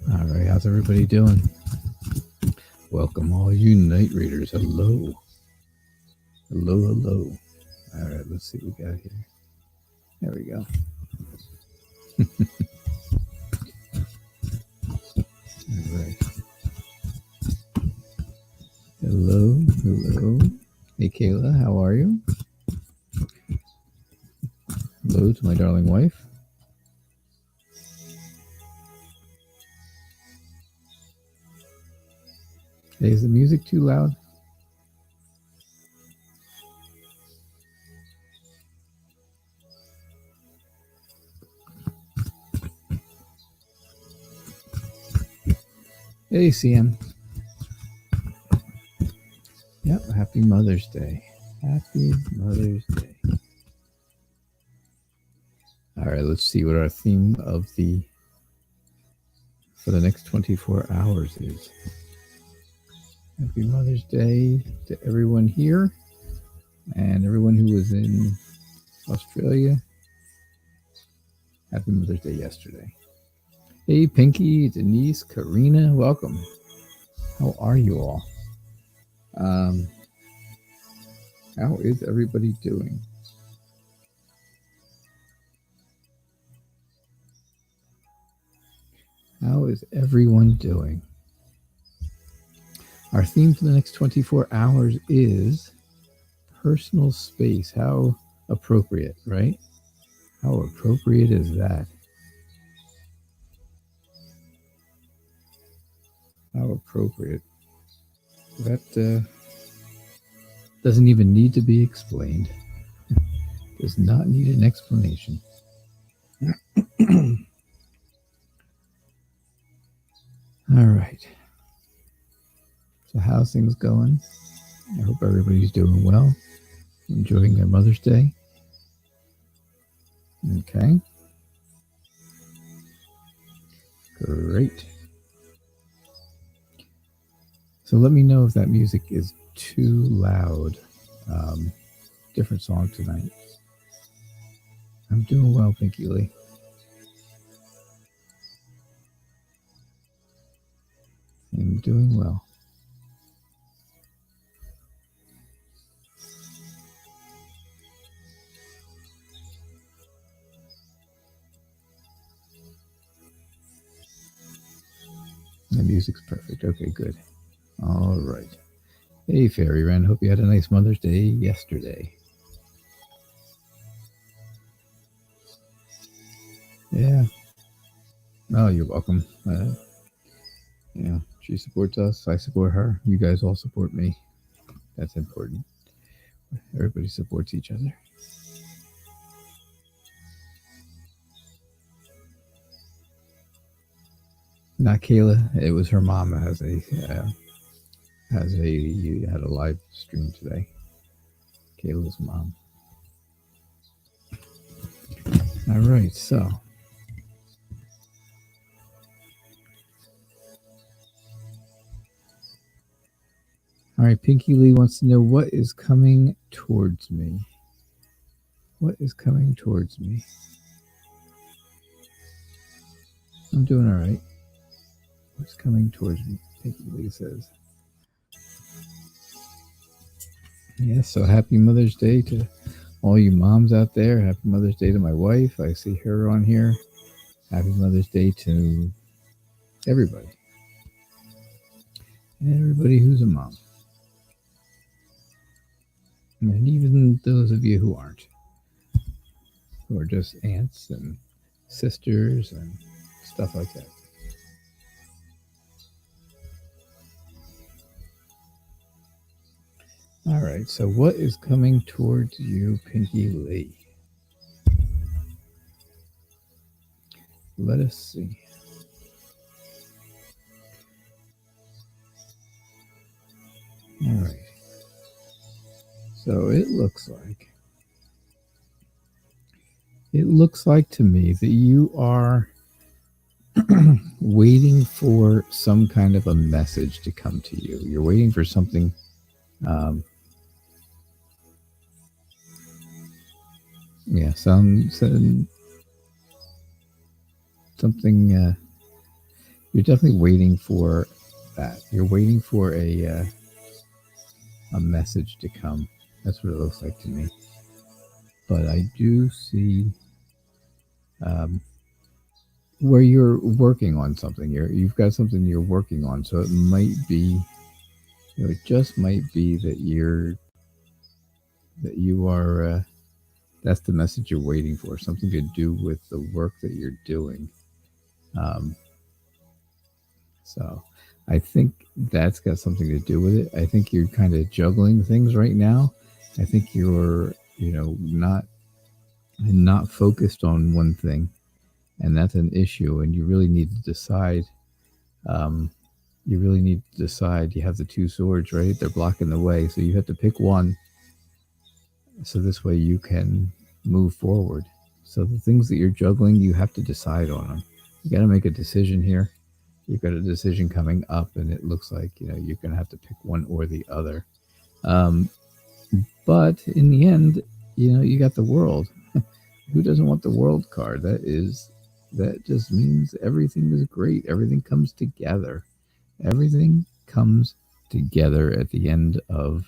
All right, how's everybody doing? Welcome, all you night readers. Hello. Hello, hello. All right, let's see what we got here. There we go. All right. Hello, hello. Hey, Kayla, how are you? Hello to my darling wife. Hey, is the music too loud? Hey, CM. Yep, happy Mother's Day. Happy Mother's Day. All right, let's see what our theme for the next 24 hours is. Happy Mother's Day to everyone here and everyone who was in Australia. Happy Mother's Day yesterday. Hey, Pinky, Denise, Karina, welcome. How are you all? How is everybody doing? How is everyone doing? Our theme for the next 24 hours is personal space. How appropriate, right? How appropriate is that? How appropriate. That doesn't even need to be explained. Does not need an explanation. All right. So how's things going? I hope everybody's doing well, enjoying their Mother's Day. Okay. Great. So let me know if that music is too loud. Different song tonight. I'm doing well, Pinky Lee. I'm doing well. The music's perfect. Okay, good. All right. Hey, Fairy Wren. Hope you had a nice Mother's Day yesterday. Yeah. Oh, you're welcome. She supports us. I support her. You guys all support me. That's important. Everybody supports each other. Not Kayla. It was her mom that had a live stream today. Kayla's mom. All right, so all right, Pinky Lee wants to know what is coming towards me. What is coming towards me? I'm doing all right. What's coming towards me? Pinky Lee says. Yes, so happy Mother's Day to all you moms out there. Happy Mother's Day to my wife. I see her on here. Happy Mother's Day to everybody. Everybody who's a mom. And even those of you who aren't. Who are just aunts and sisters and stuff like that. All right, so what is coming towards you, Pinky Lee? Let us see. All right. So it looks like to me that you are waiting for some kind of a message to come to you. You're waiting for something. something. you're definitely waiting for that. You're waiting for a message to come. That's what it looks like to me. But I do see um, where you're working on something. You've got something you're working on, so it might be, it just might be that you are. That's the message you're waiting for. Something to do with the work that you're doing. Um, so, I think that's got something to do with it. I think you're kind of juggling things right now. I think you're, not focused on one thing, and that's an issue. And you really need to decide. Um, you really need to decide. You have the two swords, right? They're blocking the way, so you have to pick one. So this way you can move forward. So the things that you're juggling, you have to decide on them. You got to make a decision here. You've got a decision coming up, and it looks like you're going to have to pick one or the other. But in the end, you got the world. Who doesn't want the world card? That just means everything is great. Everything comes together. Everything comes together at the end of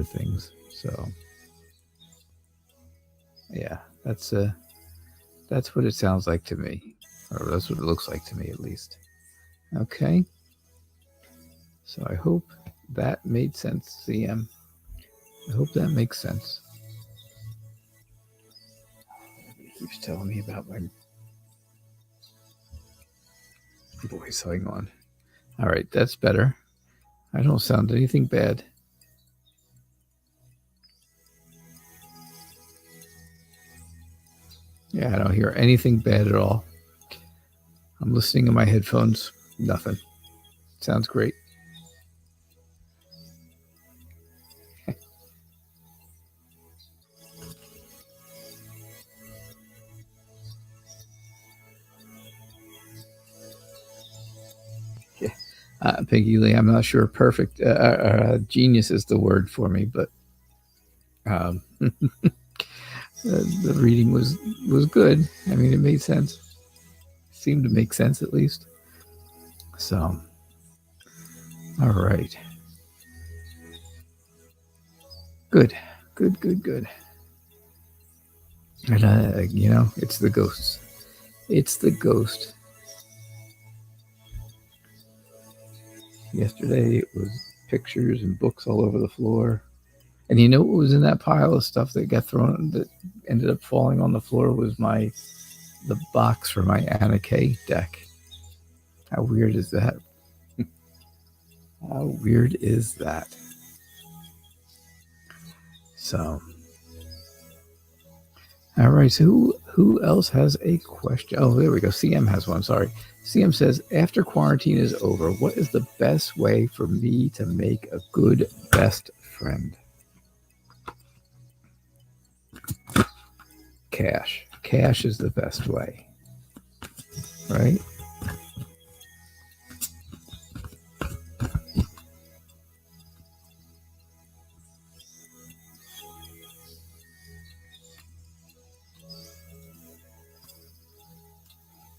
things. So yeah, that's what it sounds like to me, or that's what it looks like to me, at least. Okay. So I hope that made sense, CM. I hope that makes sense. He keeps telling me about my voice. Hang on. All right, that's better. I don't sound anything bad. Yeah, I don't hear anything bad at all. I'm listening in my headphones. Nothing. Sounds great. Yeah. Peggy Lee, I'm not sure perfect. Genius is the word for me, but the reading was good. I mean, it made sense. Seemed to make sense, at least. So, all right. Good. And, it's the ghosts. It's the ghost. Yesterday, it was pictures and books all over the floor. And you know what was in that pile of stuff that got thrown, that ended up falling on the floor, was the box for my Anna K deck. How weird is that? How weird is that? So, all right. So who else has a question? Oh, there we go. CM has one. Sorry. CM says, after quarantine is over, what is the best way for me to make a good best friend? Cash. Cash is the best way, right?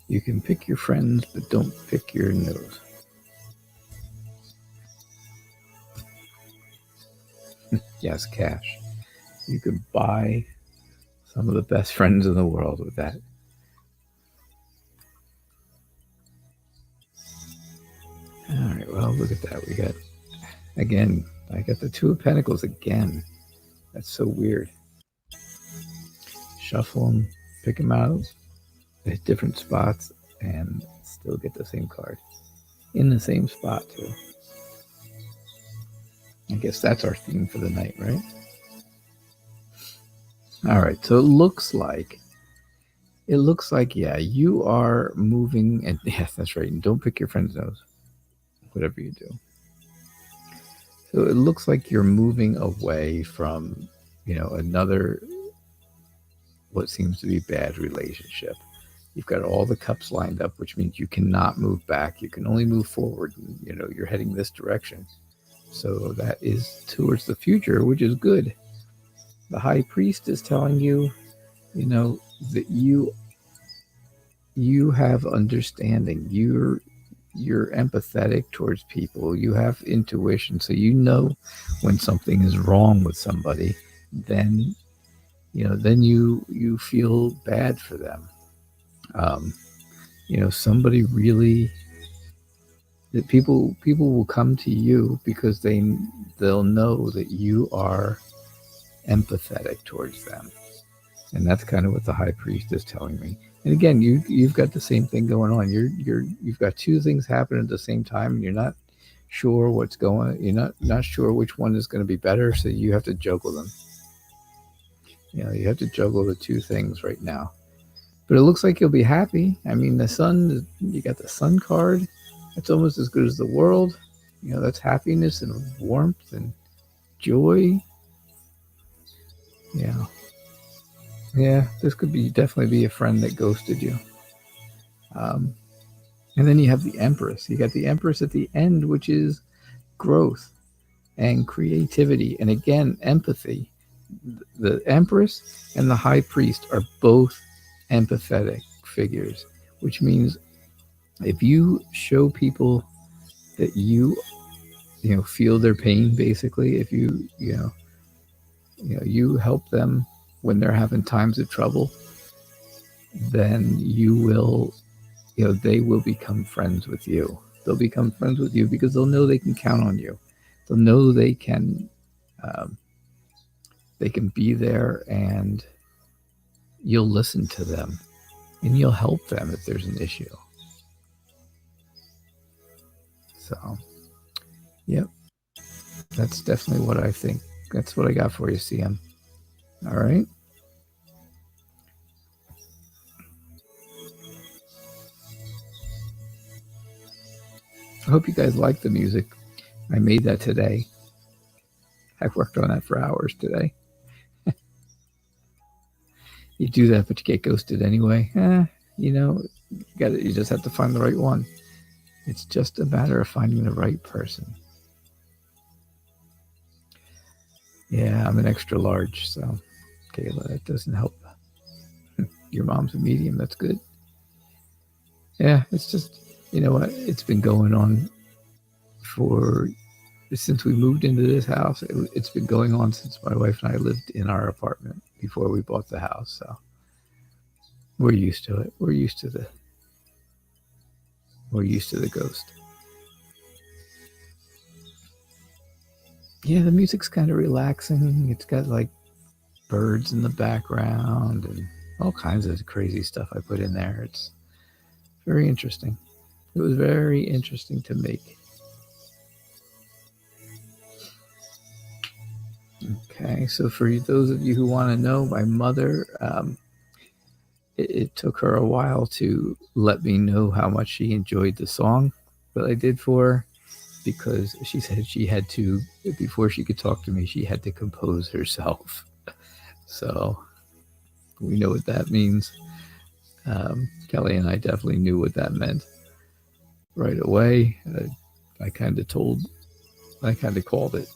You can pick your friends, but don't pick your nose. Yes, cash. You could buy some of the best friends in the world with that. All right, well, look at that. We got, again, I got the Two of Pentacles again. That's so weird. Shuffle them, pick them out at different spots, and still get the same card. In the same spot, too. I guess that's our theme for the night, right? All right, so it looks like, yeah, you are moving, and yes, that's right. And don't pick your friend's nose, whatever you do. So it looks like you're moving away from, another, what seems to be bad relationship. You've got all the cups lined up, which means you cannot move back. You can only move forward. You're heading this direction. So that is towards the future, which is good. The High Priest is telling you, that you have understanding. You're empathetic towards people. You have intuition, so you know when something is wrong with somebody. Then then you feel bad for them. Um, somebody really that people will come to you because they'll know that you are empathetic towards them, and that's kind of what the high priest is telling me. And again, you've got the same thing going on. You've got two things happening at the same time, and you're not sure what's going. You're not sure which one is going to be better, so you have to juggle them. You have to juggle the two things right now. But it looks like you'll be happy. I mean, the sun. You got the sun card. That's almost as good as the world. That's happiness and warmth and joy. Yeah. Yeah, this could be definitely be a friend that ghosted you. Um, and then you have the Empress. You got the Empress at the end, which is growth and creativity. And again, empathy. The Empress and the High Priest are both empathetic figures, which means if you show people that you feel their pain, basically, if you help them when they're having times of trouble, then they will become friends with you. They'll become friends with you because they'll know they can count on you. They'll know they can be there, and you'll listen to them and you'll help them if there's an issue. So, yep, that's definitely what I think. That's what I got for you, CM. All right. I hope you guys like the music. I made that today. I worked on that for hours today. You do that, but you get ghosted anyway. You just have to find the right one. It's just a matter of finding the right person. Yeah, I'm an extra large, so Kayla, that doesn't help. Your mom's a medium, that's good. Yeah, it's just, what? It's been going on since we moved into this house. It's been going on since my wife and I lived in our apartment before we bought the house. So we're used to it. We're used to the ghost. Yeah, the music's kind of relaxing. It's got like birds in the background and all kinds of crazy stuff I put in there. It's very interesting. It was very interesting to make. Okay, so for those of you who want to know, my mother, it took her a while to let me know how much she enjoyed the song that I did for her, because she said she had to, before she could talk to me, she had to compose herself. So we know what that means. Kelly and I definitely knew what that meant right away. I kind of called it.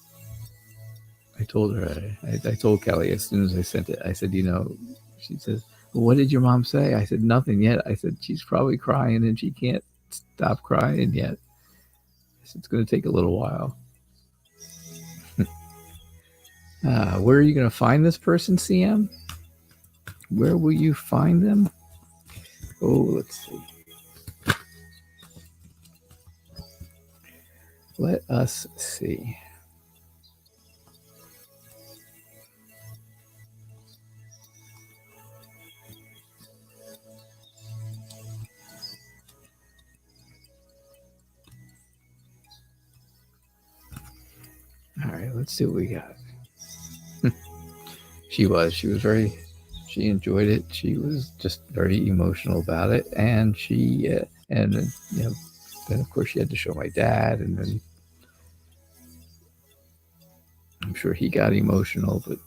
I told her, I told Kelly as soon as I sent it, I said, she says, well, what did your mom say? I said, nothing yet. I said, she's probably crying and she can't stop crying yet. I said, it's going to take a little while. Where are you going to find this person, CM? Where will you find them? Oh, let's see. Let us see. All right, let's see what we got. She enjoyed it. She was just very emotional about it, and then of course she had to show my dad, and then I'm sure he got emotional, but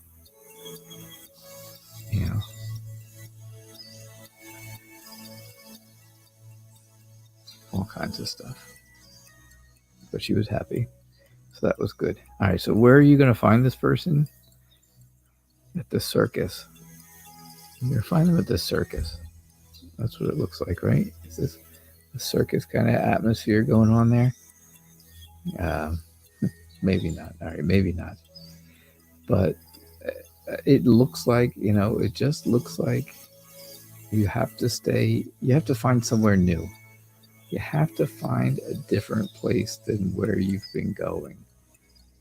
all kinds of stuff. But she was happy, so that was good. All right, so where are you going to find this person? At the circus. You're going to find them at the circus. That's what it looks like, right? Is this a circus kind of atmosphere going on there? Um, maybe not. All right, maybe not. But it looks like, it just looks like you have to stay, you have to find somewhere new. You have to find a different place than where you've been going.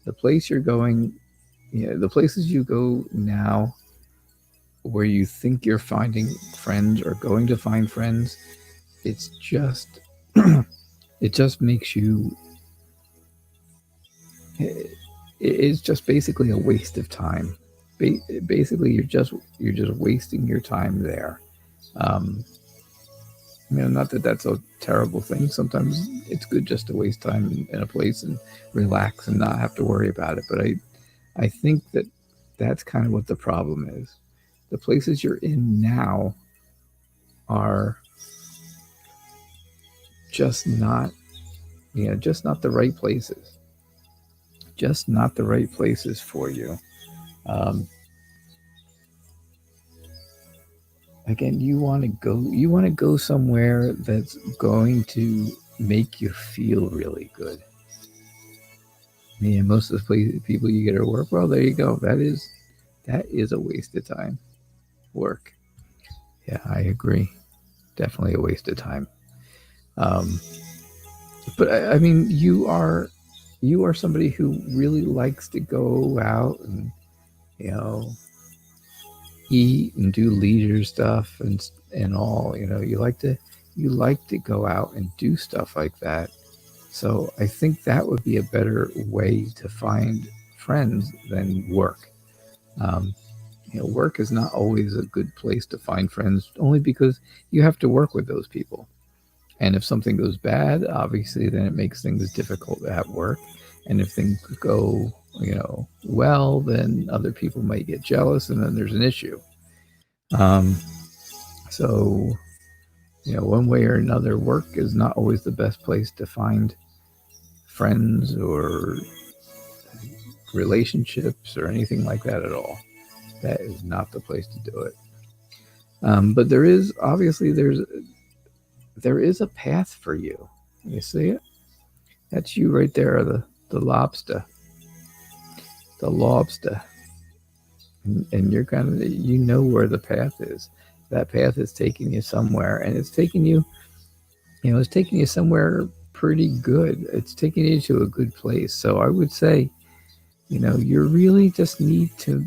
The place you're going, the places you go now where you think you're finding friends or going to find friends, it's just, it just makes you, it's just basically a waste of time. Basically, you're just wasting your time there. Um, not that that's a terrible thing. Sometimes it's good just to waste time in a place and relax and not have to worry about it. But I think that that's kind of what the problem is. The places you're in now are just not, just not the right places. Just not the right places for you. Um, again, you want to go somewhere that's going to make you feel really good. Yeah, most of the people you get at work, well, there you go. That is a waste of time. Work. Yeah, I agree. Definitely a waste of time. Um, but I mean, you are somebody who really likes to go out and you know eat and do leisure stuff and all. You like to go out and do stuff like that. So I think that would be a better way to find friends than work. Um, work is not always a good place to find friends, only because you have to work with those people. And if something goes bad, obviously, then it makes things difficult at work. And if things go, well, then other people might get jealous, and then there's an issue. Um, so, one way or another, work is not always the best place to find friends or relationships or anything like that at all. That is not the place to do it. But there is obviously there is a path for you. You see it? That's you right there, the lobster, the lobster, and you're kind of where the path is. That path is taking you somewhere, and it's taking you, it's taking you somewhere pretty good. It's taking you to a good place. So I would say, you really just need to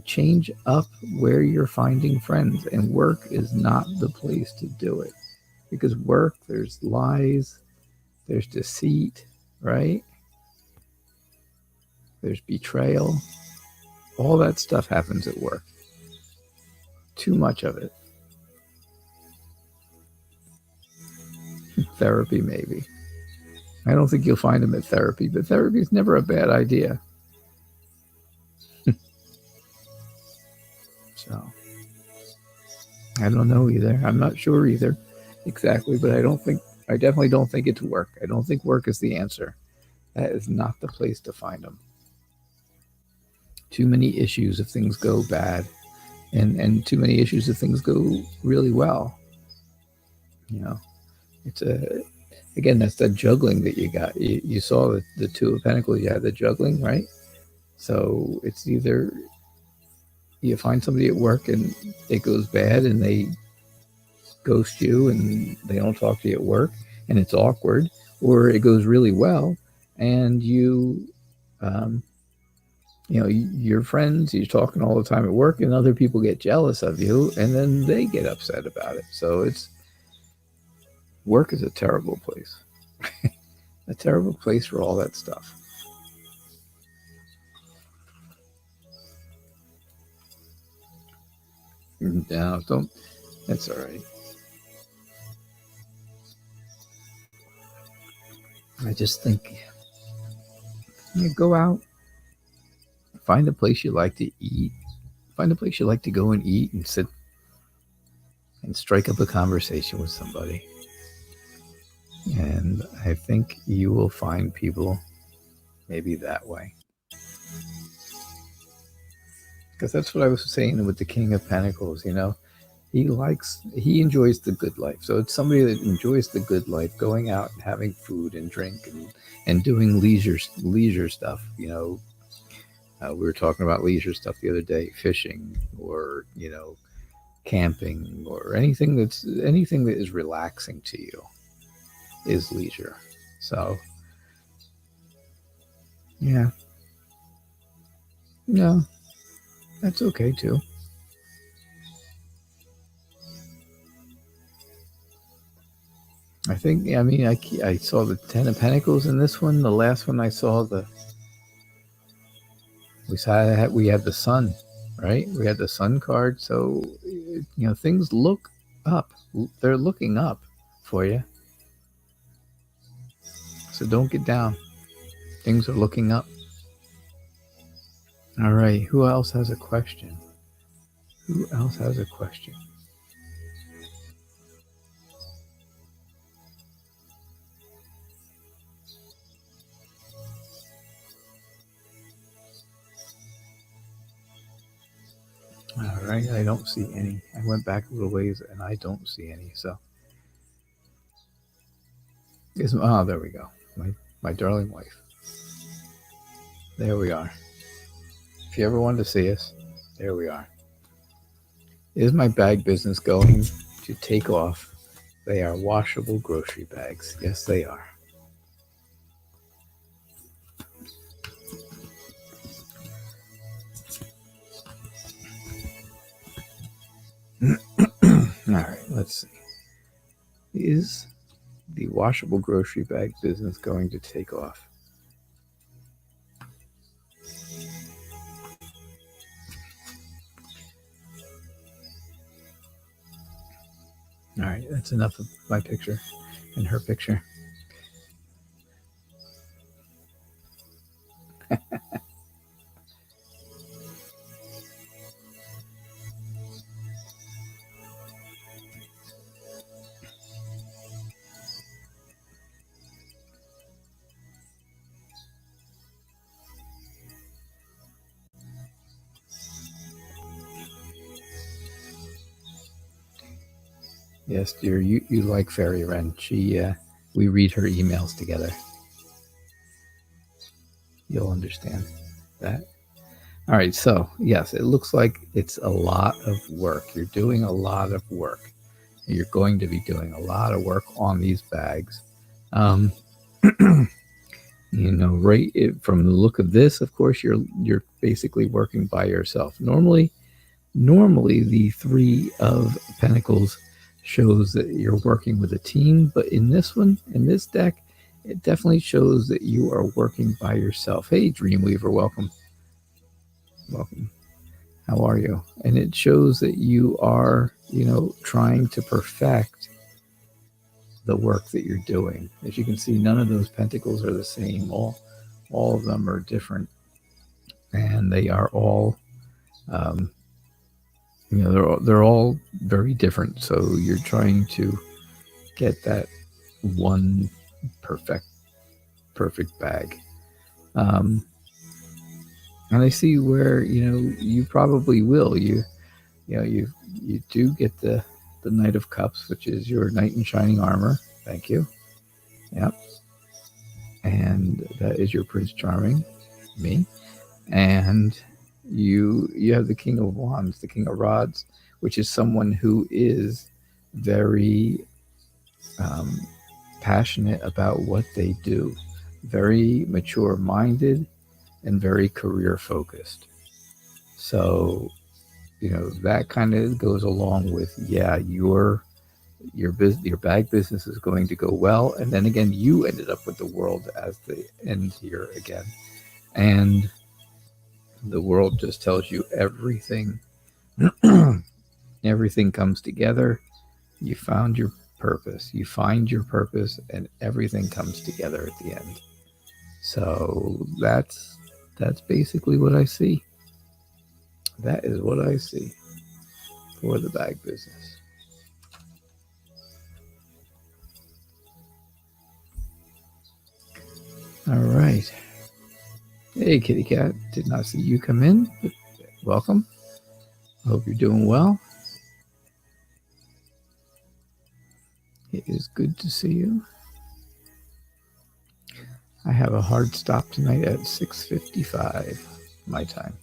change up where you're finding friends, and work is not the place to do it, because work, there's lies, there's deceit, right? There's betrayal. All that stuff happens at work. Too much of it. Therapy, maybe. I don't think you'll find them at therapy, but therapy is never a bad idea. So, I don't know either. I'm not sure either exactly, but I definitely don't think it's work. I don't think work is the answer. That is not the place to find them. Too many issues if things go bad, and too many issues if things go really well. It's again, that's that juggling that you got. You saw the Two of Pentacles. You had the juggling, right? So it's either you find somebody at work and it goes bad and they ghost you and they don't talk to you at work and it's awkward, or it goes really well and you're friends, you're talking all the time at work, and other people get jealous of you and then they get upset about it. So work is a terrible place. A terrible place for all that stuff. No, don't. That's all right. I just think go out, find a place you like to eat, find a place you like to go and eat and sit and strike up a conversation with somebody. And I think you will find people maybe that way. Because that's what I was saying with the King of Pentacles, He enjoys the good life. So it's somebody that enjoys the good life, going out and having food and drink and doing leisure stuff. We were talking about leisure stuff the other day, fishing or camping or anything that is relaxing to you is leisure. So yeah, no, that's okay too. I think, I mean, I saw the Ten of Pentacles in this one. The last one I saw, we had the Sun, right? We had the Sun card. So, things look up. They're looking up for you. So don't get down. Things are looking up. All right. Who else has a question? Who else has a question? All right, I don't see any. I went back a little ways and I don't see any. So, there we go. My darling wife. There we are. If you ever wanted to see us, there we are. Is my bag business going to take off? They are washable grocery bags. Yes, they are. All right, let's see. Is the washable grocery bag business going to take off? All right, that's enough of my picture and her picture. Yes, dear, you like Fairy Wren. We read her emails together. You'll understand that. All right, so yes, it looks like it's a lot of work. You're doing a lot of work. You're going to be doing a lot of work on these bags. Right from the look of this, of course, you're basically working by yourself. Normally, the Three of Pentacles shows that you're working with a team, but in this deck, it definitely shows that you are working by yourself. Hey, Dreamweaver, welcome. How are you? And it shows that you are, trying to perfect the work that you're doing. As you can see, none of those pentacles are the same. All of them are different, and they are all, they're all very different. So you're trying to get that one perfect bag. And I see where you probably will. You do get the Knight of Cups, which is your knight in shining armor. Thank you. Yep. And that is your Prince Charming, me. And you have the King of Wands, the King of Rods, which is someone who is very passionate about what they do, very mature-minded, and very career-focused. So, that kind of goes along with, your bag business is going to go well. And then again, you ended up with the World as the end here again. And the World just tells you everything. Everything comes together. You found your purpose. You find your purpose, and everything comes together at the end. So that's basically what I see. That is what I see for the bag business. All right. Hey, Kitty Cat. Did not see you come in, but welcome. Hope you're doing well. It is good to see you. I have a hard stop tonight at 6:55 my time.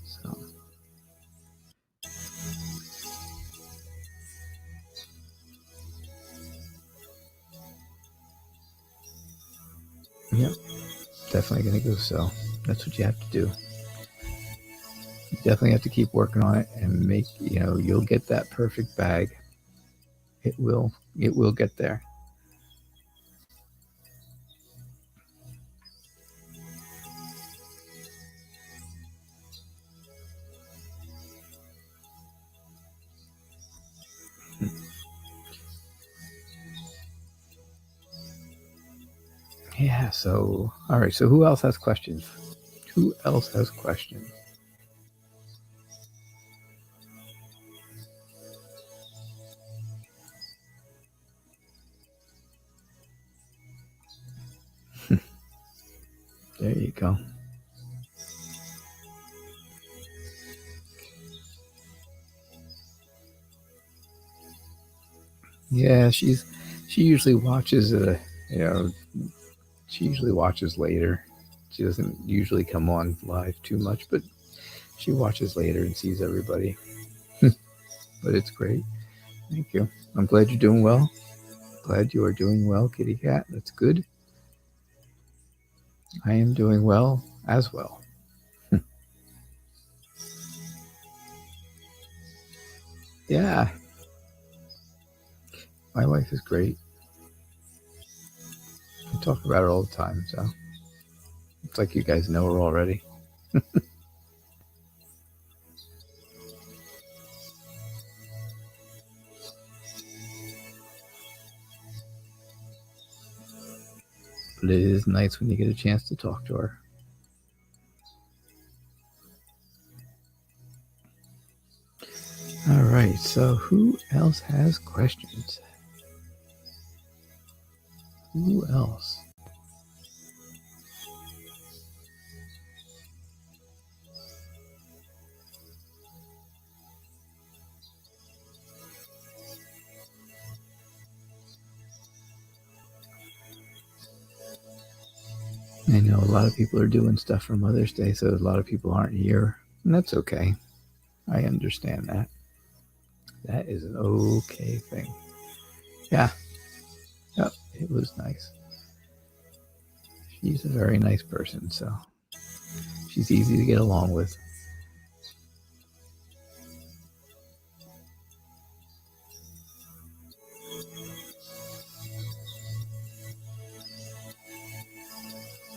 So yep, definitely gonna go sell. That's what you have to do. You definitely have to keep working on it and make, you'll get that perfect bag. It will get there. Yeah, so all right, so who else has questions? Who else has questions? There you go. Yeah, she usually watches she usually watches later. She doesn't usually come on live too much, but she watches later and sees everybody. But it's great. Thank you. I'm glad you're doing well. Glad you are doing well, kitty cat. That's good. I am doing well as well. Yeah, my wife is great. I talk about her all the time, so it's like you guys know her already. But it is nice when you get a chance to talk to her. All right, so who else has questions? Who else? I know a lot of people are doing stuff for Mother's Day, so a lot of people aren't here, and that's okay. I understand that. That is an okay thing. Yeah. Yep, it was nice. She's a very nice person, so she's easy to get along with.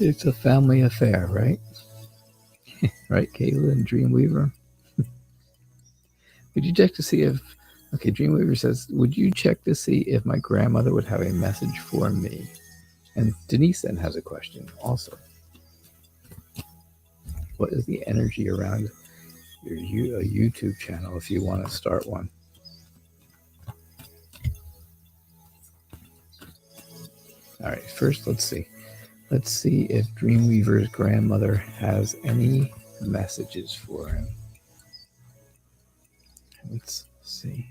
It's a family affair, right? Right, Kayla and Dreamweaver? Would you check to see if... Okay, Dreamweaver says, would you check to see if my grandmother would have a message for me? And Denise then has a question also. What is the energy around your YouTube channel if you want to start one? All right, first let's see. Let's see if Dreamweaver's grandmother has any messages for him. Let's see.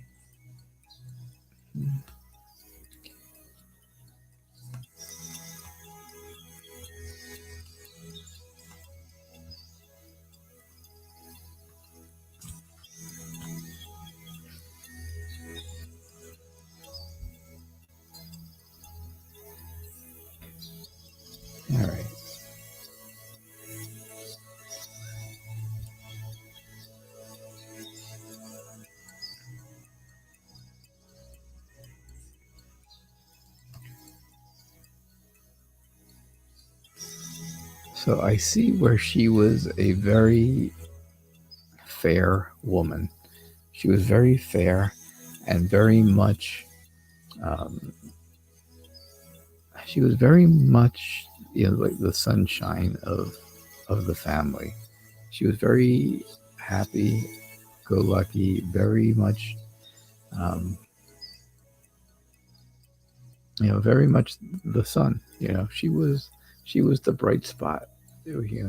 All right. So I see where she was a very fair woman. She was very fair and very much, she was very much, like the sunshine of the family. She was very happy, go lucky, very much, very much the sun. She was the bright spot.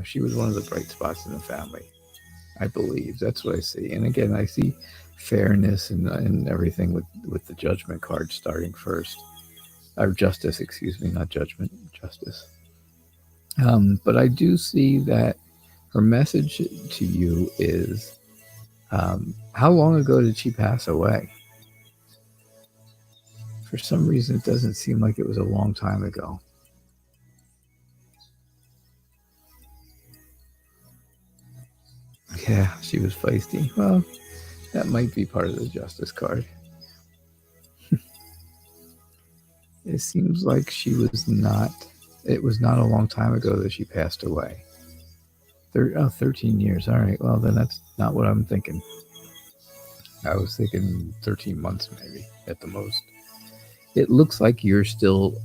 She was one of the bright spots in the family. I believe that's what I see. And again, I see fairness and everything with the judgment card starting first, or justice, excuse me, not judgment, justice. But I do see that her message to you is, how long ago did she pass away? For some reason, it doesn't seem like it was a long time ago. Yeah, she was feisty. Well, that might be part of the justice card. It seems like she was not, it was not a long time ago that she passed away. 13 years. All right. Well, then that's not what I'm thinking. I was thinking 13 months maybe at the most. It looks like you're still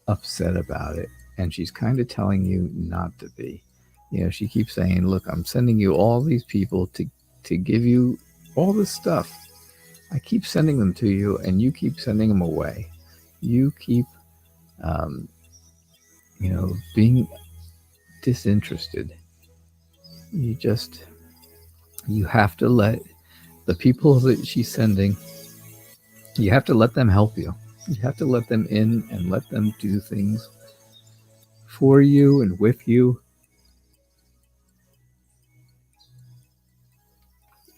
upset about it, and she's kind of telling you not to be. You know, she keeps saying, "Look, I'm sending you all these people to give you all this stuff. I keep sending them to you, and you keep sending them away. You keep, um, being disinterested. You have to let the people that she's sending, you have to let them help you. You have to let them in and let them do things for you and with you.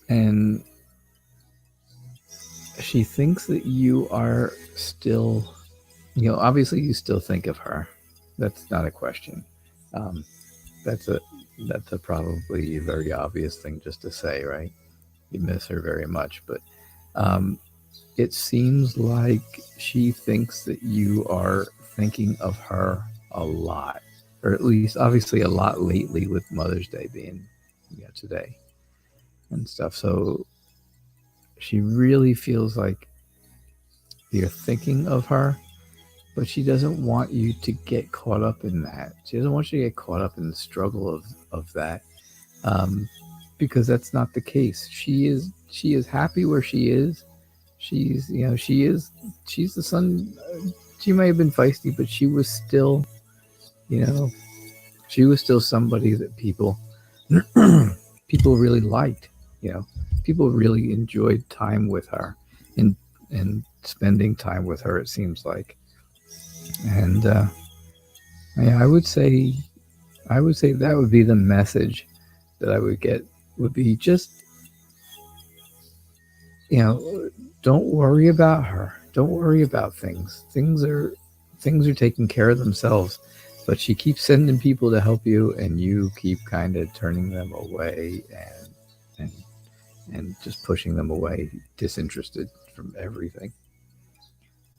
And she thinks that you are still, obviously you still think of her. That's not a question. Um, that's a probably a very obvious thing just to say, right? You miss her very much, but um, it seems like she thinks that you are thinking of her a lot, or at least obviously a lot lately with Mother's Day being today and stuff. So she really feels like you're thinking of her, but she doesn't want you to get caught up in that. She doesn't want you to get caught up in the struggle of that, because that's not the case. She is happy where she is. She's the son. She may have been feisty, but she was still, you know, she was still somebody that people people really liked. People really enjoyed time with her, and spending time with her. It seems like, and yeah, I would say that would be the message that I would get. Would be just, don't worry about her. Don't worry about things. Things are taking care of themselves. But she keeps sending people to help you, and you keep kind of turning them away and just pushing them away, disinterested from everything.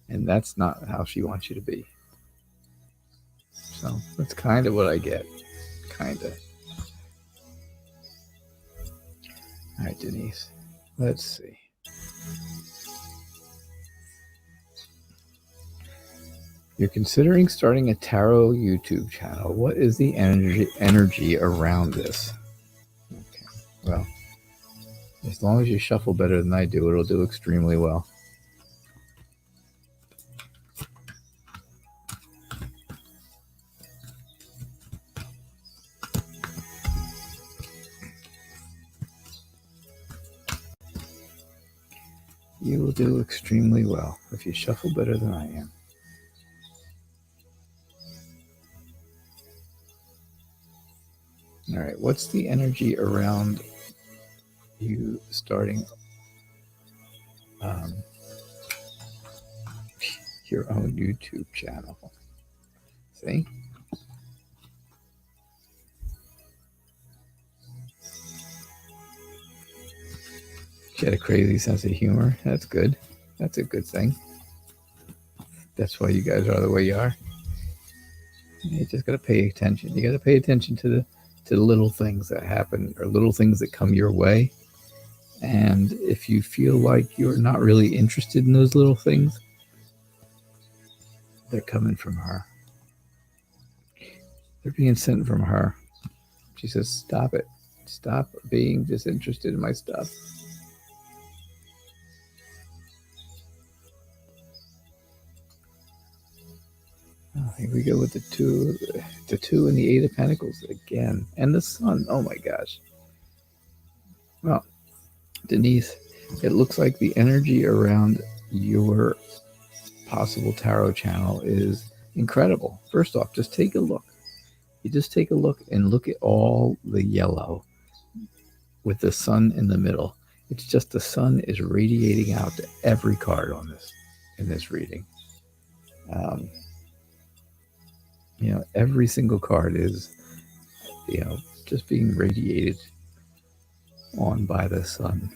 And that's not how she wants you to be. So that's kind of what I get. Kind of. All right, Denise. Let's see. You're considering starting a tarot YouTube channel. What is the energy around this? Okay. Well, as long as you shuffle better than I do, it'll do extremely well. You will do extremely well if you shuffle better than I am. All right, what's the energy around you starting your own YouTube channel? See? She had a crazy sense of humor. That's good. That's a good thing. That's why you guys are the way you are. You just got to pay attention. You got to pay attention to the little things that happen, or little things that come your way. And if you feel like you're not really interested in those little things, they're coming from her. They're being sent from her. She says, stop it. Stop being disinterested in my stuff. Oh, here we go with the two and the Eight of Pentacles again. And the Sun. Oh my gosh. Well, Denise, it looks like the energy around your possible tarot channel is incredible. First off, just take a look. You just take a look and look at all the yellow with the sun in the middle. It's just the sun is radiating out to every card on this in this reading. Um, every single card is, just being radiated on by the sun.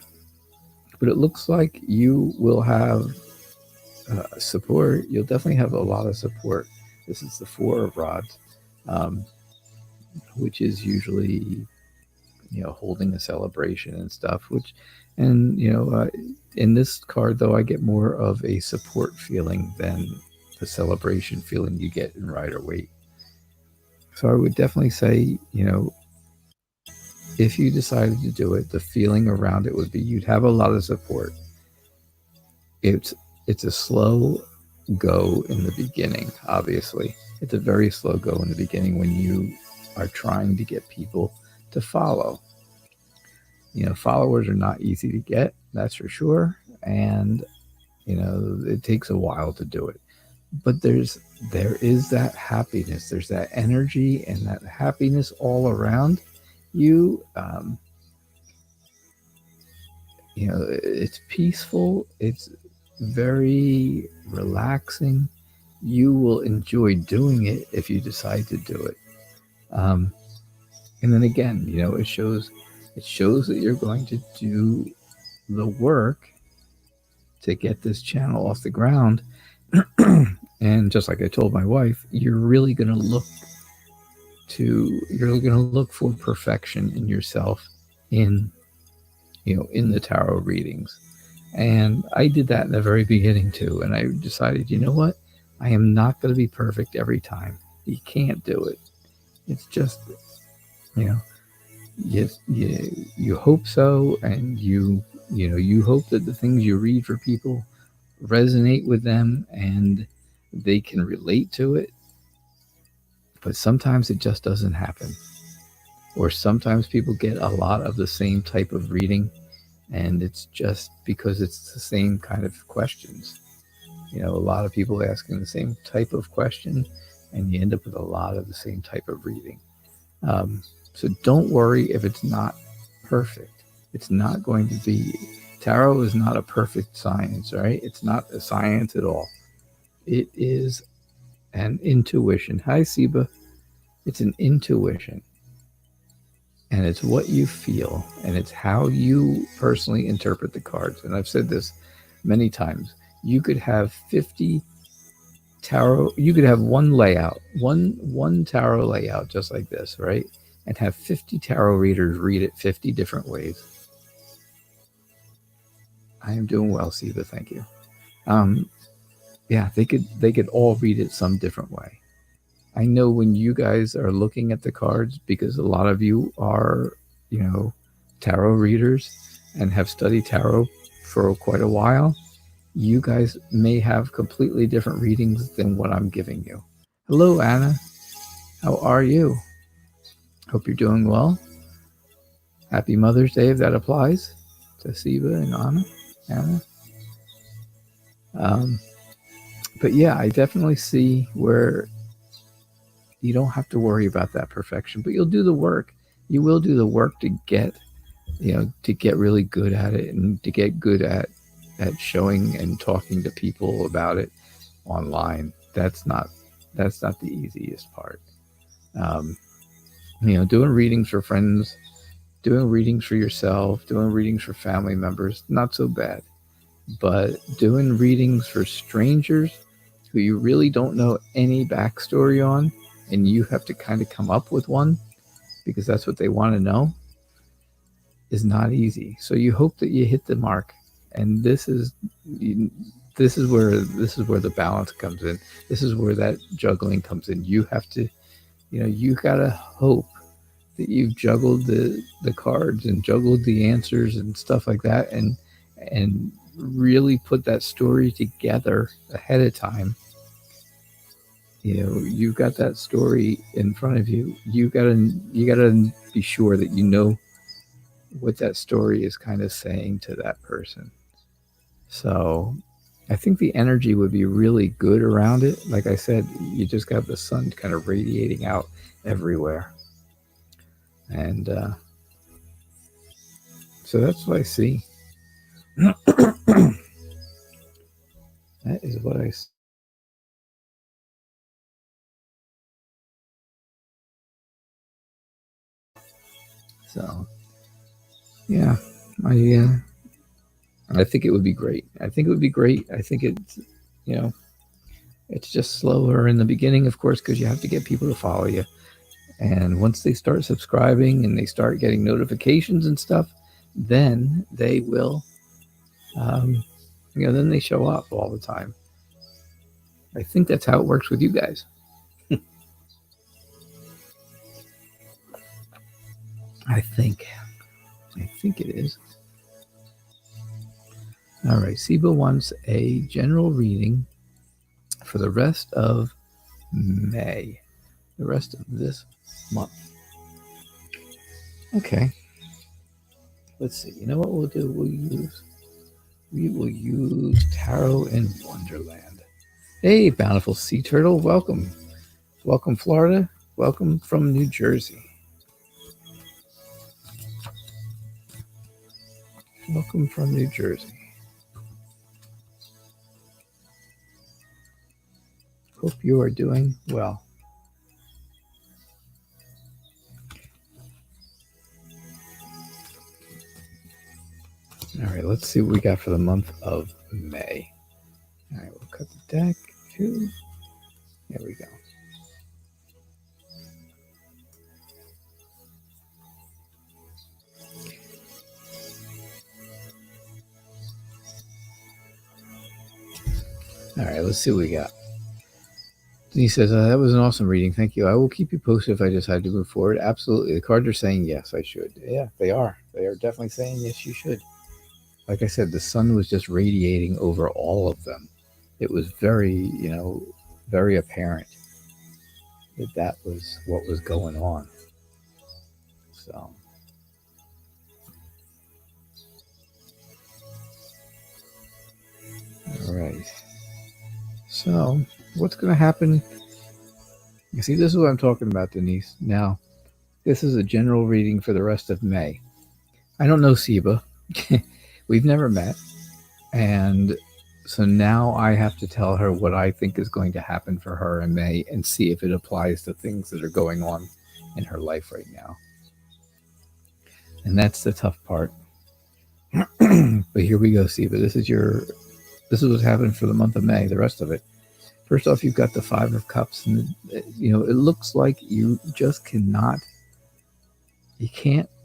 But it looks like you will have support. You'll definitely have a lot of support. This is the Four of Rods, um, which is usually, holding a celebration and stuff. In this card though, I get more of a support feeling than the celebration feeling you get in Rider Waite. So I would definitely say, if you decided to do it, the feeling around it would be you'd have a lot of support. It's a slow go in the beginning, obviously. It's a very slow go in the beginning when you are trying to get people to follow. Followers are not easy to get, that's for sure. And, it takes a while to do it. But there is that happiness, there's that energy and that happiness all around you. It's peaceful, it's very relaxing. You will enjoy doing it if you decide to do it. And then again, it shows that you're going to do the work to get this channel off the ground. And just like I told my wife, you're really going to look for perfection in yourself in the tarot readings. And I did that in the very beginning too. And I decided, you know what? I am not going to be perfect every time. You can't do it. It's just, you hope so, and you hope that the things you read for people resonate with them and they can relate to it. But sometimes it just doesn't happen. Or sometimes people get a lot of the same type of reading, and it's just because it's the same kind of questions. A lot of people asking the same type of question, and you end up with a lot of the same type of reading. So don't worry if it's not perfect. It's not going to be. Tarot is not a perfect science, right? It's not a science at all. It is an intuition. Hi, Siba. It's an intuition. And it's what you feel, and it's how you personally interpret the cards. And I've said this many times. You could have 50 tarot, you could have one layout, one tarot layout just like this, right? And have 50 tarot readers read it 50 different ways. I am doing well, Siva, thank you. Yeah, they could all read it some different way. I know when you guys are looking at the cards, because a lot of you are, tarot readers and have studied tarot for quite a while, you guys may have completely different readings than what I'm giving you. Hello, Anna. How are you? Hope you're doing well. Happy Mother's Day, if that applies to Siva and Anna. But yeah, I definitely see where you don't have to worry about that perfection, but you'll do the work. You will do the work to get, to get really good at it, and to get good at showing and talking to people about it online. That's not the easiest part. Doing readings for friends, doing readings for yourself, doing readings for family members, not so bad. But doing readings for strangers who you really don't know any backstory on, and you have to kind of come up with one because that's what they want to know, is not easy. So you hope that you hit the mark, and this is where the balance comes in. This is where that juggling comes in. You have to, you gotta hope that you've juggled the cards and juggled the answers and stuff like that, and really put that story together ahead of time. You've got that story in front of you. You gotta be sure that what that story is kind of saying to that person. So I think the energy would be really good around it. Like I said, you just got the sun kind of radiating out everywhere. And so that's what I see. That is what I see. So, yeah, I think it would be great. I think it would be great. I think it's, you know, it's just slower in the beginning, of course, because you have to get people to follow you. And once they start subscribing and they start getting notifications and stuff, then they will, then they show up all the time. I think that's how it works with you guys. I think it is. All right, Siba wants a general reading for the rest of May, the rest of this month. Okay. Let's see. You know what we'll do? We will use Tarot in Wonderland. Hey, bountiful sea turtle, welcome. Welcome, Florida. Welcome from New Jersey. Welcome from New Jersey. Hope you are doing well. All right, let's see what we got for the month of May. All right, we'll cut the deck. There we go. All right, let's see what we got. He says, that was an awesome reading. Thank you. I will keep you posted if I decide to move forward. Absolutely. The cards are saying yes, I should. Yeah, they are. They are definitely saying yes, you should. Like I said, the sun was just radiating over all of them. It was very, very apparent that was what was going on. So. All right. So, what's going to happen? You see, this is what I'm talking about, Denise. Now, this is a general reading for the rest of May. I don't know Siba. We've never met. And so now I have to tell her what I think is going to happen for her in May and see if it applies to things that are going on in her life right now. And that's the tough part. But here we go, Siba. This is what's happening for the month of May, the rest of it. First off, you've got the Five of Cups, and it looks like you just can't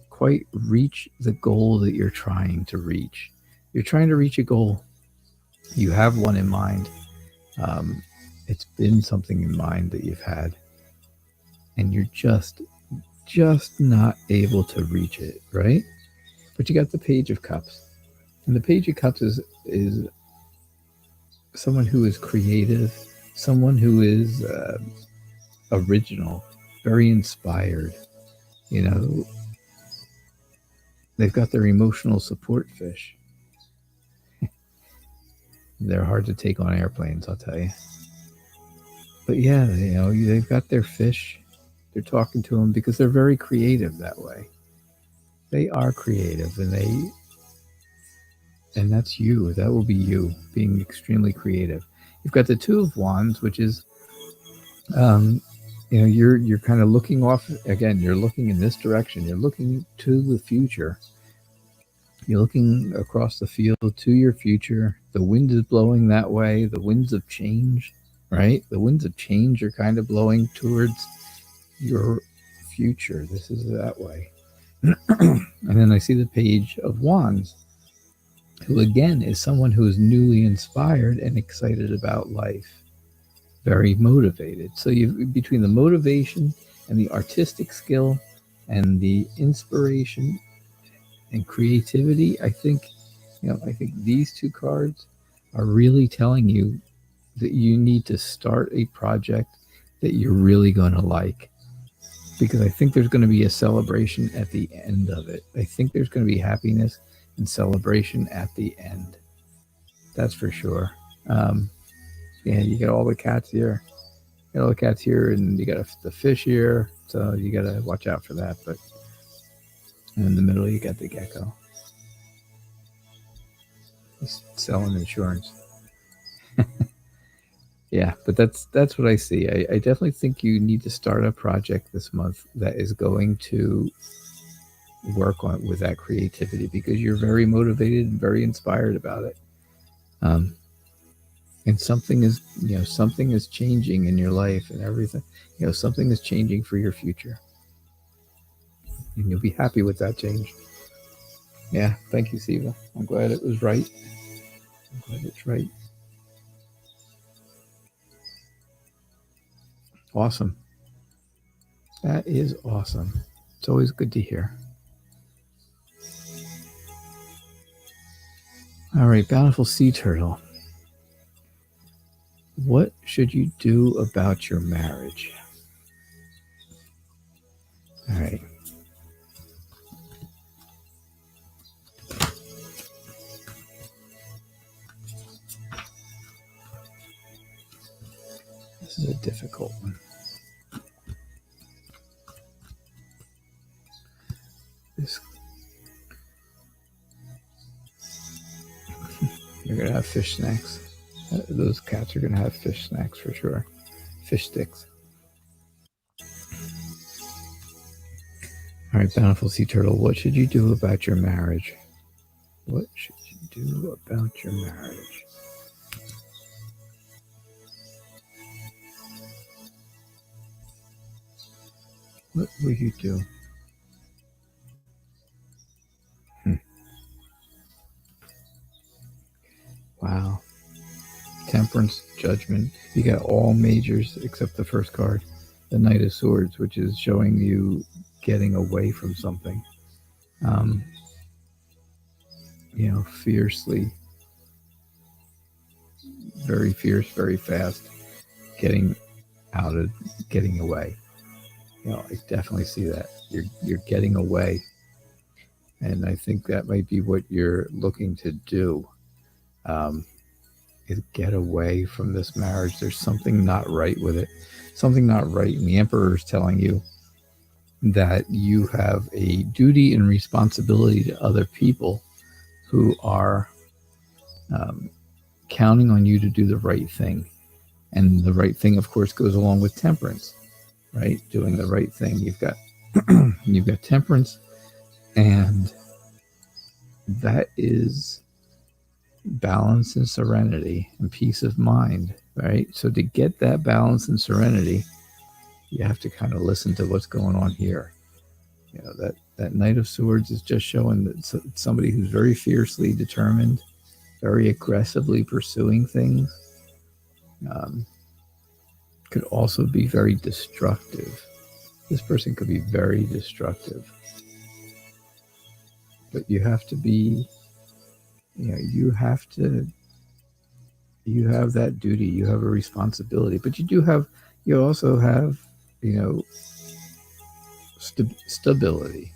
quite reach the goal that you're trying to reach. You're trying to reach a goal. You have one in mind. It's been something in mind that you've had, and you're just not able to reach it, right? But you got the Page of Cups, and the Page of Cups is someone who is creative, someone who is original, very inspired. They've got their emotional support fish. They're hard to take on airplanes, I'll tell you. But yeah, they've got their fish. They're talking to them because they're very creative that way. They are creative, and that's you. That will be you being extremely creative. You've got the Two of Wands, which is, you're kind of looking off again. You're looking in this direction. You're looking to the future. You're looking across the field to your future. The wind is blowing that way. The winds of change, right? The winds of change are kind of blowing towards your future. This is that way. And then I see the Page of Wands, who again is someone who is newly inspired and excited about life, very motivated. So between the motivation and the artistic skill and the inspiration and creativity, I think these two cards are really telling you that you need to start a project that you're really going to like. because I think there's going to be a celebration at the end of it. I think there's going to be happiness and celebration at the end. That's for sure. Um, yeah, you got all the cats here. You got all the cats here, and you got the fish here. So you got to watch out for that. But in the middle, you got the gecko. He's selling insurance. Yeah, but that's what I see. I definitely think you need to start a project this month that is going to work on with that creativity, because you're very motivated and very inspired about it. Um, and something is changing in your life and everything. Something is changing for your future, and you'll be happy with that change. Yeah, thank you, Siva. I'm glad it was right. I'm glad it's right. Awesome. That is awesome. It's always good to hear. All right, bountiful sea turtle. What should you do about your marriage? All right. This is a difficult one. You're going to have fish snacks. Those cats are going to have fish snacks for sure. Fish sticks. All right, bountiful sea turtle, what should you do about your marriage? What should you do about your marriage? What will you do? Wow. Temperance, judgment. You got all majors except the first card, the Knight of Swords, which is showing you getting away from something. Fiercely, very fierce, very fast, getting away. I definitely see that. You're getting away. And I think that might be what you're looking to do. Is get away from this marriage. There's something not right with it. Something not right. And the Emperor is telling you that you have a duty and responsibility to other people who are counting on you to do the right thing. And the right thing, of course, goes along with temperance, right? Doing the right thing. You've got temperance, and that is balance and serenity and peace of mind, right? So to get that balance and serenity, you have to kind of listen to what's going on here. That Knight of Swords is just showing that it's somebody who's very fiercely determined, very aggressively pursuing things. Could also be very destructive. This person could be very destructive. But you have to be, you have that duty, you have a responsibility, but you also have, stability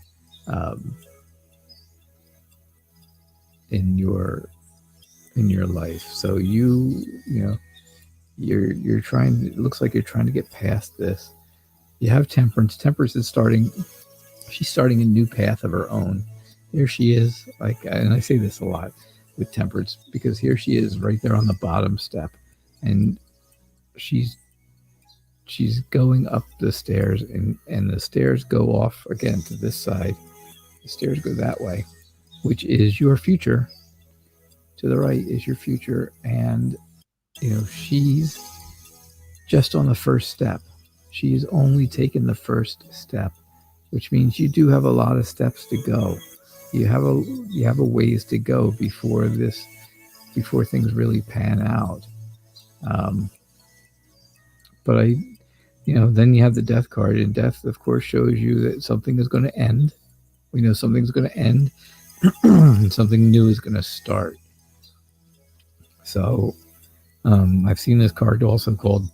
in your life. So you're trying, it looks like you're trying to get past this. You have temperance. Temperance is she's starting a new path of her own. Here she is, and I say this a lot with temperance, because here she is right there on the bottom step, and she's going up the stairs, and the stairs go off again to this side. The stairs go that way, which is your future. To the right is your future, and she's just on the first step. She's only taken the first step, which means you do have a lot of steps to go. You have a ways to go before things really pan out. But then you have the Death card, and Death, of course, shows you that something is going to end. We know something's going to end, and something new is going to start. So I've seen this card also called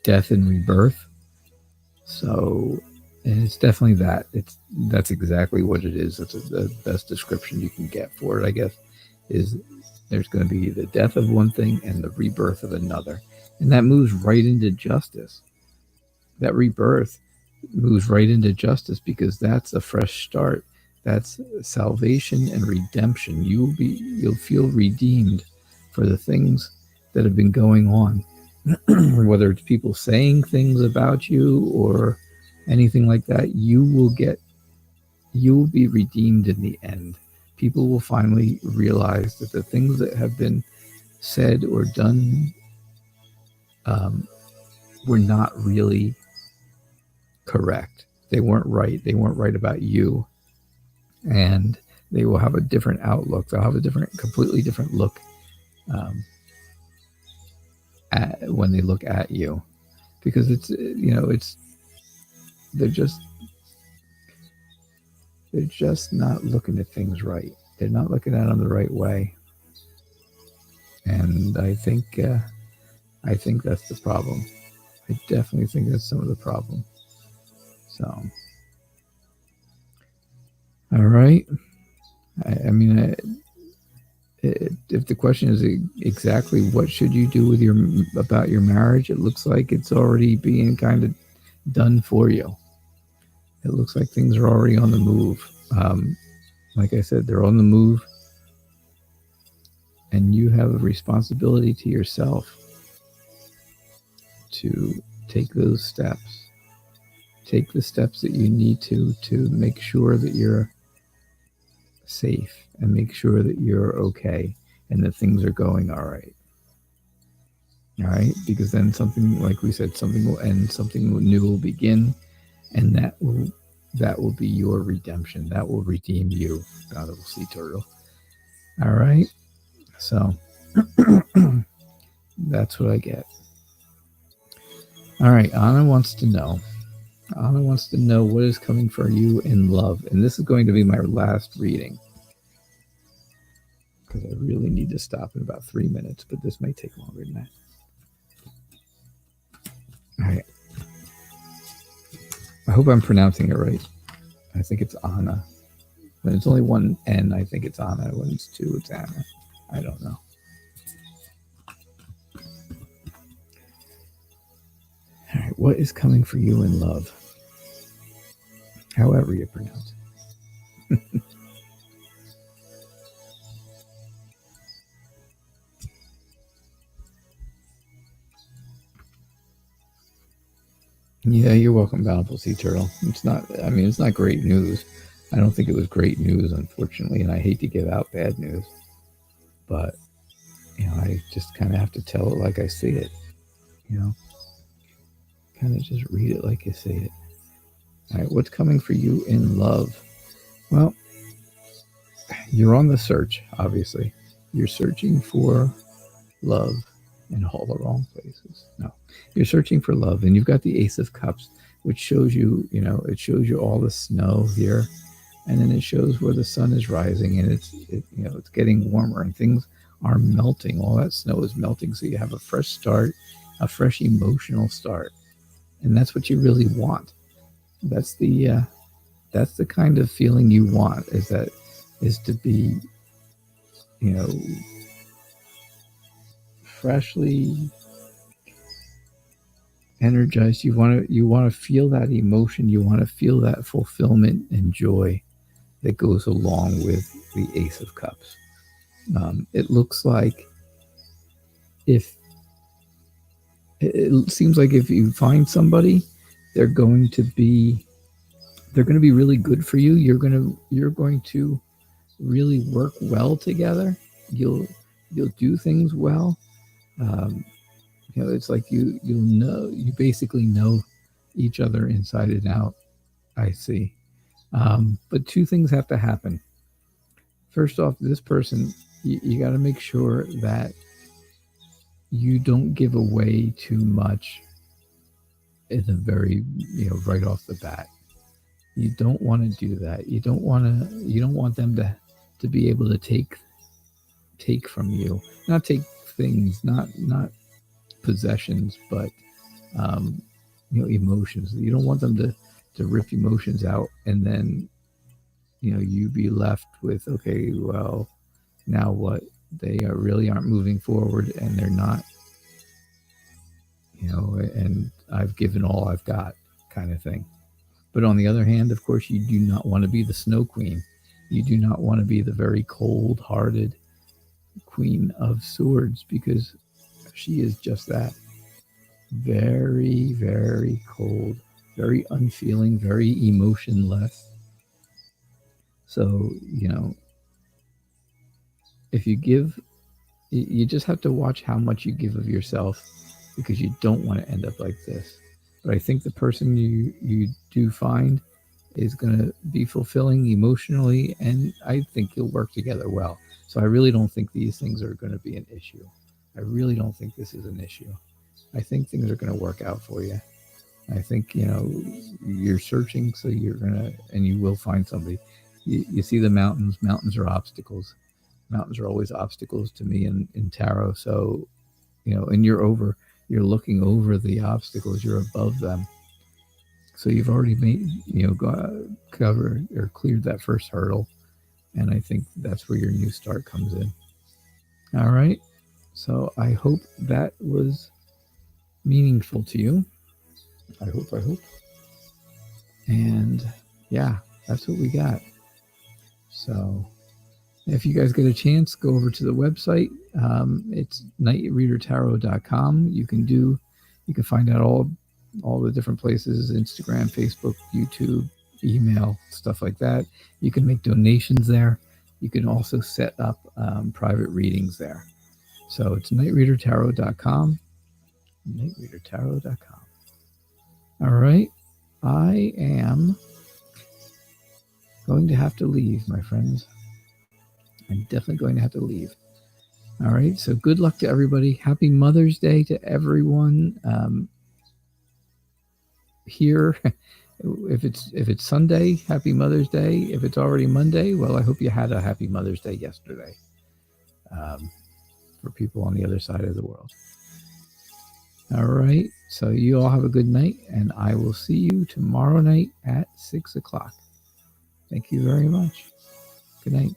Death and Rebirth. So, and it's definitely that. That's exactly what it is. That's the best description you can get for it, I guess. Is there's going to be the death of one thing and the rebirth of another, and that moves right into justice. That rebirth moves right into justice because that's a fresh start. That's salvation and redemption. You'll feel redeemed for the things that have been going on, whether it's people saying things about you or anything like that. You will be redeemed in the end. People will finally realize that the things that have been said or done were not really correct. They weren't right. They weren't right about you. And they will have a different outlook. They'll have a completely different look when they look at you, because they're just not looking at things right. They're not looking at them the right way, and I think that's the problem. I definitely think that's some of the problem. So, all right. I mean, if the question is exactly what should you do with about your marriage, it looks like it's already being kind of done for you. It looks like things are already on the move. Like I said, they're on the move, and you have a responsibility to yourself to take those steps. Take the steps that you need to make sure that you're safe and make sure that you're okay and that things are going all right. All right, because then something, like we said, something will end, something new will begin, and that will be your redemption. That will redeem you, Bountiful Sea Turtle. All right, so that's what I get. All right, Anna wants to know. Anna wants to know what is coming for you in love, and this is going to be my last reading because I really need to stop in about 3 minutes, but this may take longer than that. All right. I hope I'm pronouncing it right. I think it's Anna. When it's only one N, I think it's Anna. When it's two, it's Anna. I don't know. All right. What is coming for you in love? However you pronounce it. Yeah, you're welcome, Bountiful Sea Turtle. It's not great news. I don't think it was great news, unfortunately, and I hate to give out bad news. But, I just kind of have to tell it like I see it, Kind of just read it like I see it. All right, what's coming for you in love? Well, you're on the search, obviously. You're searching for love in all the wrong places. No, you're searching for love, and you've got the Ace of Cups, which shows you, it shows you all the snow here, and then it shows where the sun is rising, and it's getting warmer, and things are melting. All that snow is melting, so you have a fresh start, a fresh emotional start, and that's what you really want. That's the kind of feeling you want. Is to be, freshly energized. You want to feel that emotion. You want to feel that fulfillment and joy that goes along with the Ace of Cups. It looks like it seems like if you find somebody, they're going to be really good for you. You're going to really work well together. You'll do things well. It's like you basically know each other inside and out. I see. But two things have to happen. First off, this person, you got to make sure that you don't give away too much in the very, right off the bat. You don't want to do that. You don't want them to be able to take from you. Not take things, not possessions, but emotions. You don't want them to rip emotions out, and then you be left with, okay, well, now what? They really aren't moving forward, and they're not, and I've given all I've got, kind of thing. But on the other hand, of course, you do not want to be the snow queen. You do not want to be the very cold-hearted queen of swords, because she is just that. Very, very cold, very unfeeling, very emotionless. So, if you give, you just have to watch how much you give of yourself, because you don't want to end up like this. But I think the person you do find is going to be fulfilling emotionally, and I think you'll work together well. So I really don't think these things are going to be an issue. I really don't think this is an issue. I think things are going to work out for you. I think, you're searching, so you're going to, and you will find somebody. You see the mountains. Mountains are obstacles. Mountains are always obstacles to me in tarot. So, and you're looking over the obstacles, you're above them. So you've already made, covered or cleared that first hurdle. And I think that's where your new start comes in. All right. So I hope that was meaningful to you. I hope. And yeah, that's what we got. So if you guys get a chance, go over to the website. It's nightreadertarot.com. You can find out all the different places: Instagram, Facebook, YouTube, email, stuff like that. You can make donations there. You can also set up private readings there. So it's nightreadertarot.com. Nightreadertarot.com. All right. I am going to have to leave, my friends. I'm definitely going to have to leave. All right. So good luck to everybody. Happy Mother's Day to everyone. Here, if it's Sunday, happy Mother's Day. If it's already Monday, well, I hope you had a happy Mother's Day yesterday. For people on the other side of the world. All right. So you all have a good night, and I will see you tomorrow night at 6 o'clock. Thank you very much. Good night.